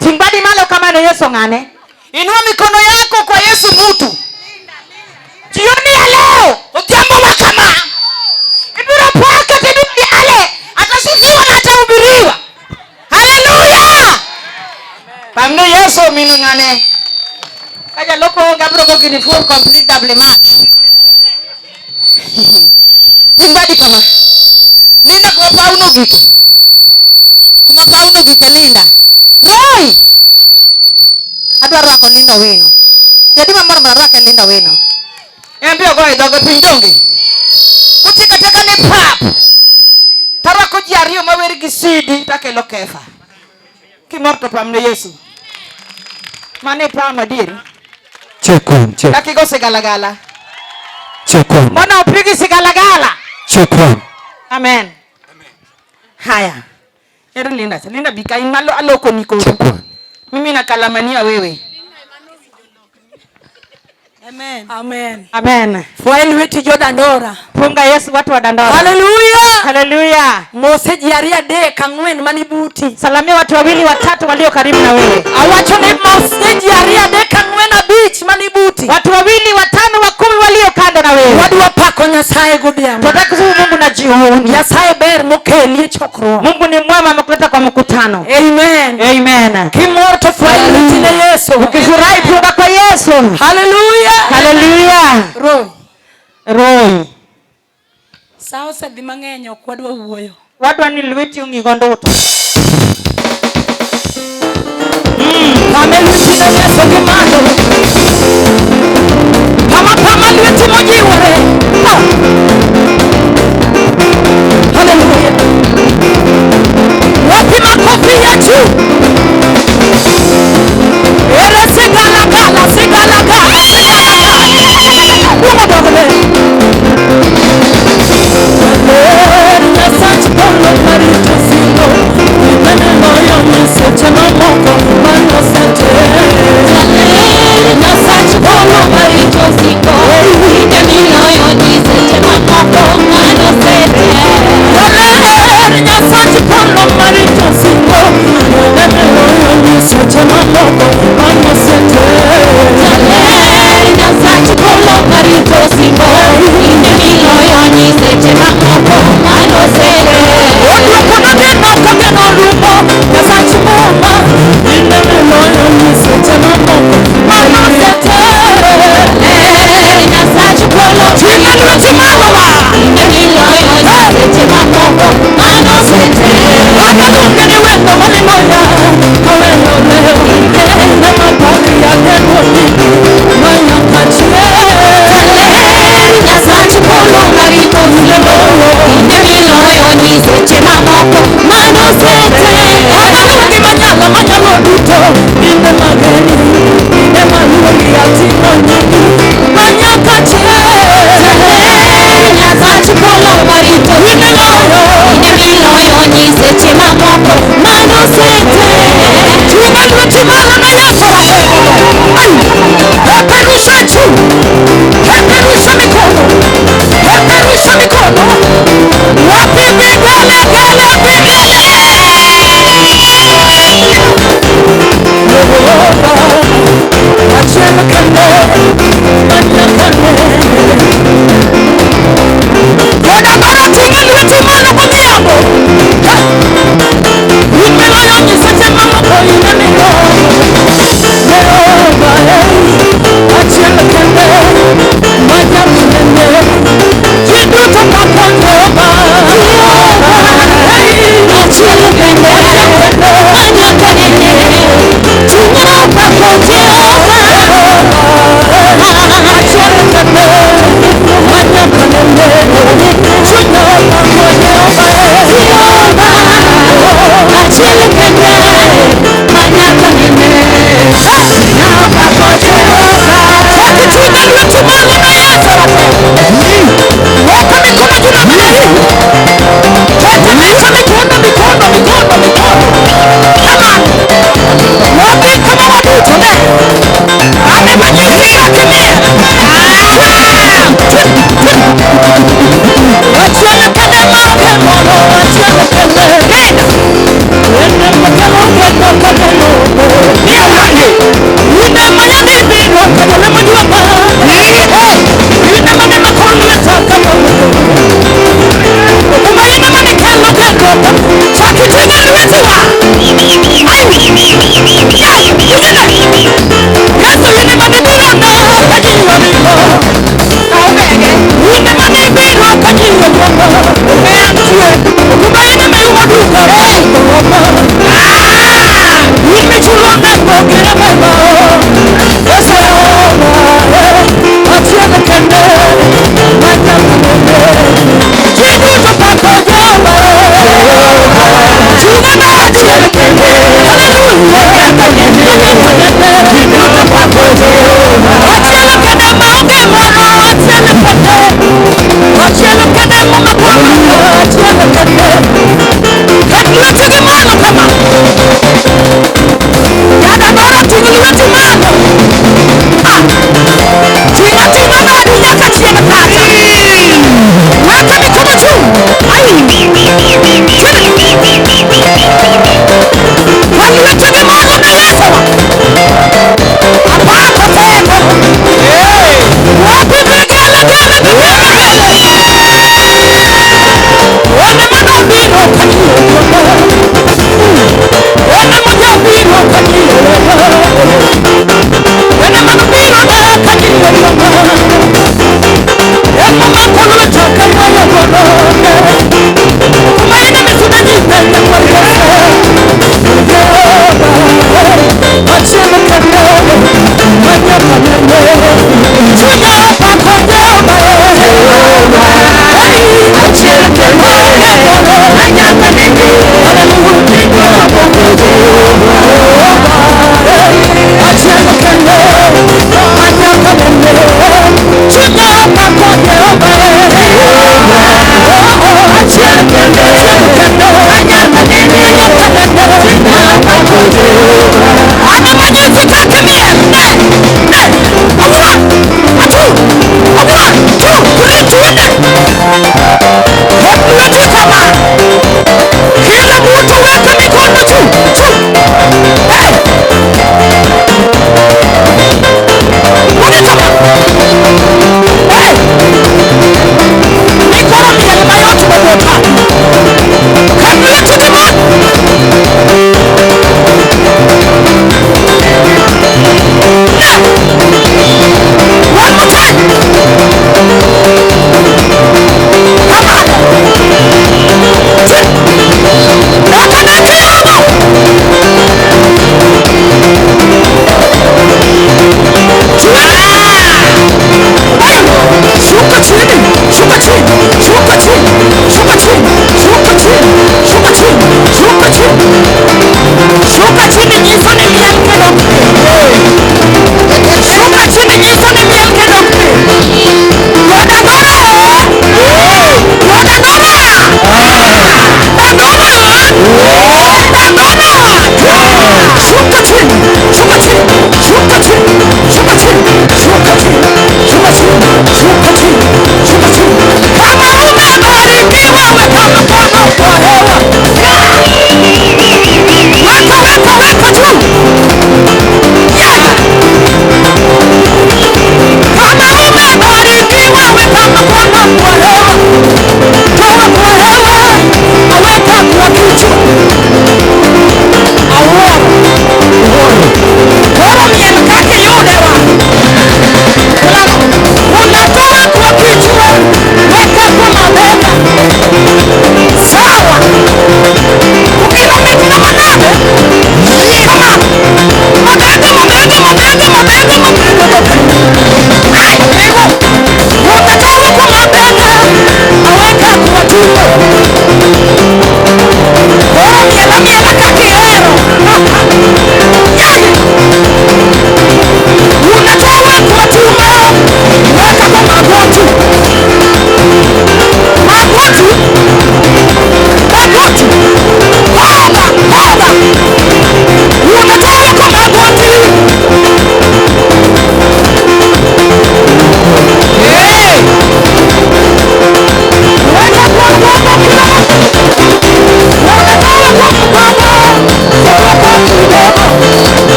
Timbadi malo kama ni Yesu ngane. Inua mikono yako kwa Yesu mtu. Jioni ya leo Ujambo wakama. ibiro paka tibidi ale atasifiwa na atahubiriwa. Haleluya. Pamne Yesu minu ngane. Kaja loko ngabro ko kini full complete double match. Timbadi kama. Linda kwa pauno gike. Kuma pauno gike linda. Roy. Adwaro rako linda wino. Jadi mamar marake linda wino. Embio go idogo pinjongi. Kutika teka ni pap. Tarako jiario maweri gisidi takelo kefa. Kimorto pamne Yesu. Mane pama diri. Chekon. Takigo sigalagala. Chekon. Mbona upigi sigalagala? Chekon. Amen. Haya. Eri Linda bika imalo aloko niko. Chekon. Mimi nakalamania wewe. Amen. Fuel witi Dandora. Punga Yesu watu wa Dandora. Haleluya. Mose jiaria de kangwen manibuti. Salamia watu wawili watatu walio karibu na wewe. Awacho ni mose jiaria de kangwen beach manibuti. Watu wawili watano wa 10 walio kando na wewe. Wadu wapako Nyasaye godhiambo. Tunataka Mungu na jioni. Nyasaye ber mokeli chokro. Mungu ni mwema amekuleta kwa mkutano. Amen. Kimor to fuel witi na Yesu. Ukifurahi punga kwa Yesu. Haleluya. Roy. Sao sadi mangenyo kwadwa uoyo. Wadwa ni lwiti ungigondoto. Kame lwiti na Yesu kimando. Kama lwiti mojiwore. Haleluya. Wapi makofi yetu. Ele sigala. Mungu dogo. Hey! Makofi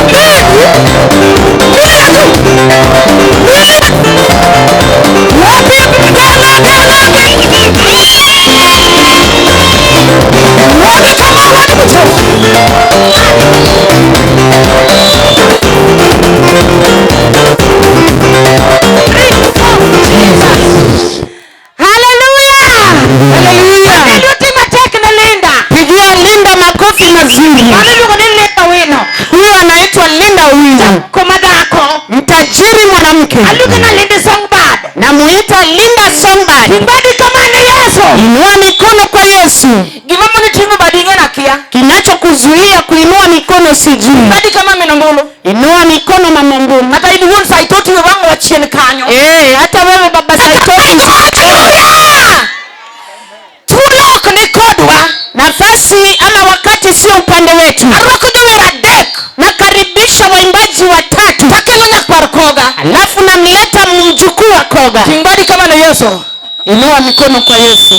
mbili. Huyo anaitwa Linda Wino. Mtajiri mwanamke. Na muita Linda Songbird. Inua mikono kwa Yesu. Kinachokuzuia kuinua mikono sijui. Inua mikono mama Mbulu. Hata wewe baba Saitoti. Nafasi ama wakati sio upande wetu. Nakaribisha waimbaji watatu. Alafu namleta mjukuu wa Koga. Inua mikono kwa Yesu.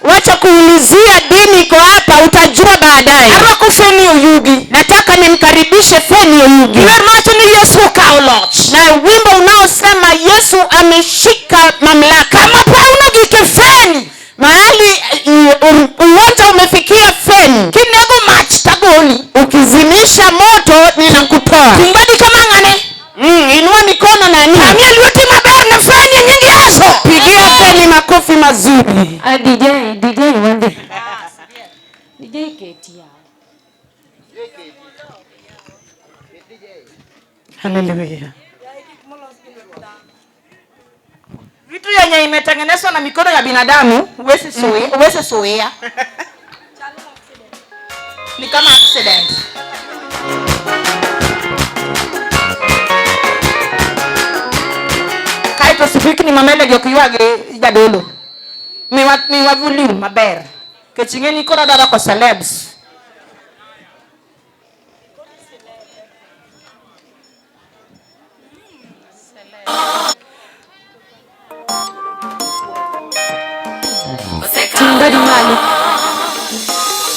Wacha kuulizia dini iko hapa, utajua baadaye. Nataka nimkaribishe Feni Oyugi. Na wimbo unaosema Yesu ameshika mamlaka. Mahali uwanja umefikia Feni. Ukizimisha moto ninakutoa. Inua mikono na nini? Pigia Feni makofi mazuri. DJ wande. DJ Ketia. Hallelujah. Vitu yenye imetengenezwa na mikono ya binadamu uweze soea. Ni kama accident. Kaito sipiki ni mamele gyokiwage jadolo. Mi wavuli maber. Kechingeni kora dada kwa celebs.